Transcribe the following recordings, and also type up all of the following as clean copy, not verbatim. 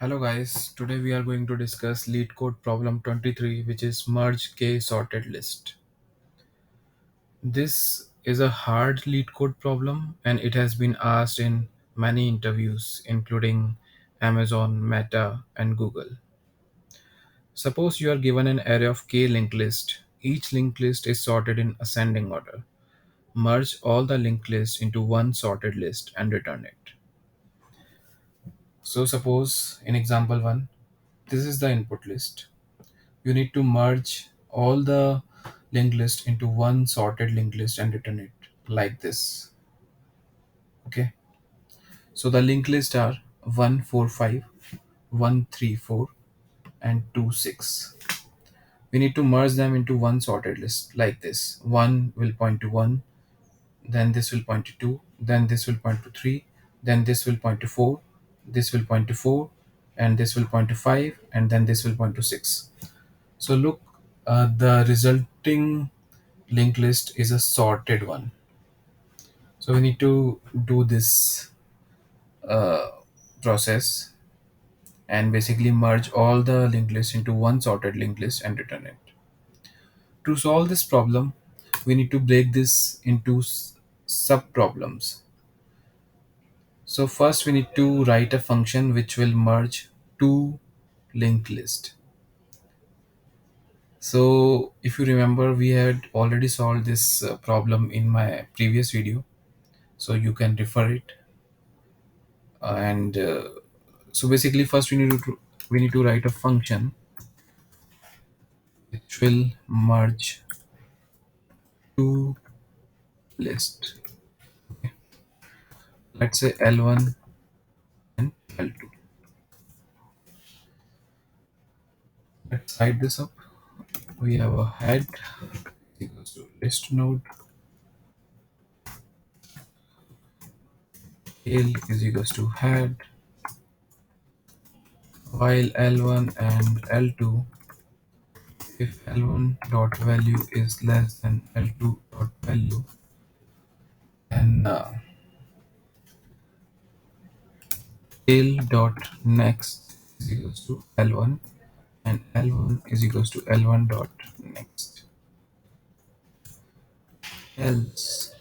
Hello guys, today we are going to discuss Leetcode problem 23, which is merge k sorted list. This is a hard Leetcode problem and it has been asked in many interviews including Amazon, Meta and Google. Suppose you are given an array of k linked list. Each linked list is sorted in ascending order. Merge all the linked lists into one sorted list and return it. So suppose in example 1, this is the input list. You need to merge all the linked list into one sorted linked list and return it like this. Okay, so the linked list are 145, 134, and 26. We need to merge them into one sorted list like this. 1 will point to 1, then this will point to 2, then this will point to 3, then this will point to 4, this will point to 4, and this will point to 5, and then this will point to 6. So look, the resulting linked list is a sorted one. So we need to do this uh, process and basically merge all the linked lists into one sorted linked list and return it. To solve this problem, we need to break this into sub problems. So first we need to write a function which will merge two linked lists. So if you remember, we had already solved this problem in my previous video, so you can refer it. And so basically first we need to write a function which will merge two lists. Let's say L1 and L2. Let's hide this up. We have a head equals to list node, tail is equals to head, while L1 and L2, if L1 dot value is less than L2 dot value, then tail dot next is equals to L1 and L1 is equals to L1 dot next. Else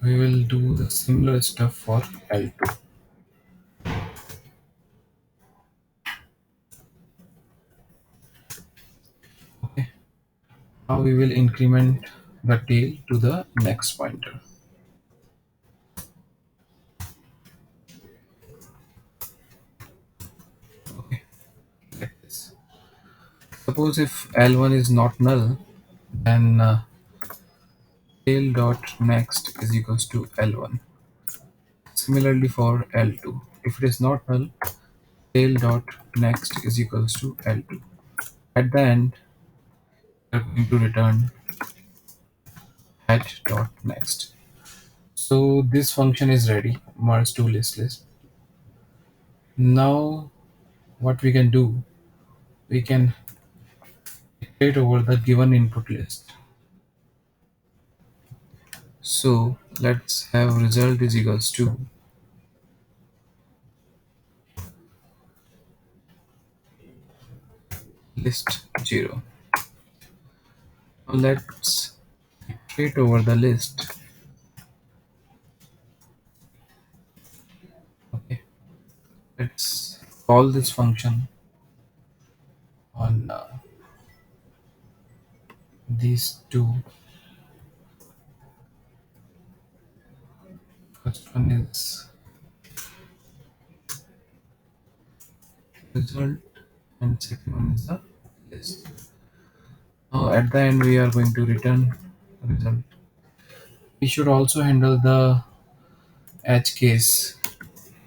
we will do the similar stuff for L2. Okay. Now we will increment the tail to the next pointer. Okay, like this. Suppose if L1 is not null, then tail dot next is equals to L1. Similarly for L2, if it is not null, tail dot next is equals to L2. At the end, we are going to return head dot next. So this function is ready, merge to list. Now what we can do, we can iterate over the given input list. So let's have result is equals to list 0. Now let's iterate over the list. Okay, let's call this function on these two. First one is result and second one is the list. Now at the end we are going to return result. We should also handle the edge case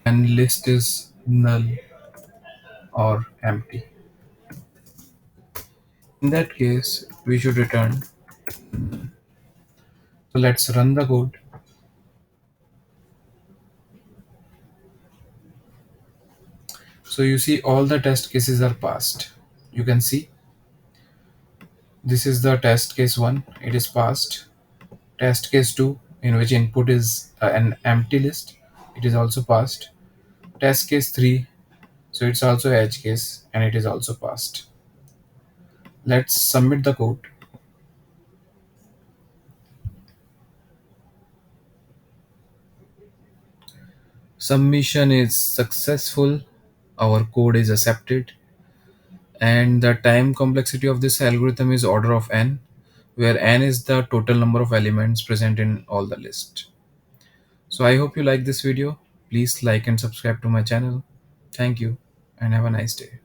and list is null or empty. In that case we should return. So let's run the code. So you see all the test cases are passed. You can see this is the test case 1, it is passed. Test case 2, in which input is an empty list, It is also passed. Test case 3, so it's also edge case and it is also passed. Let's submit the code. Submission is successful. Our code is accepted. And the time complexity of this algorithm is order of n, where n is the total number of elements present in all the list. So I hope you like this video. Please like and subscribe to my channel. Thank you and have a nice day.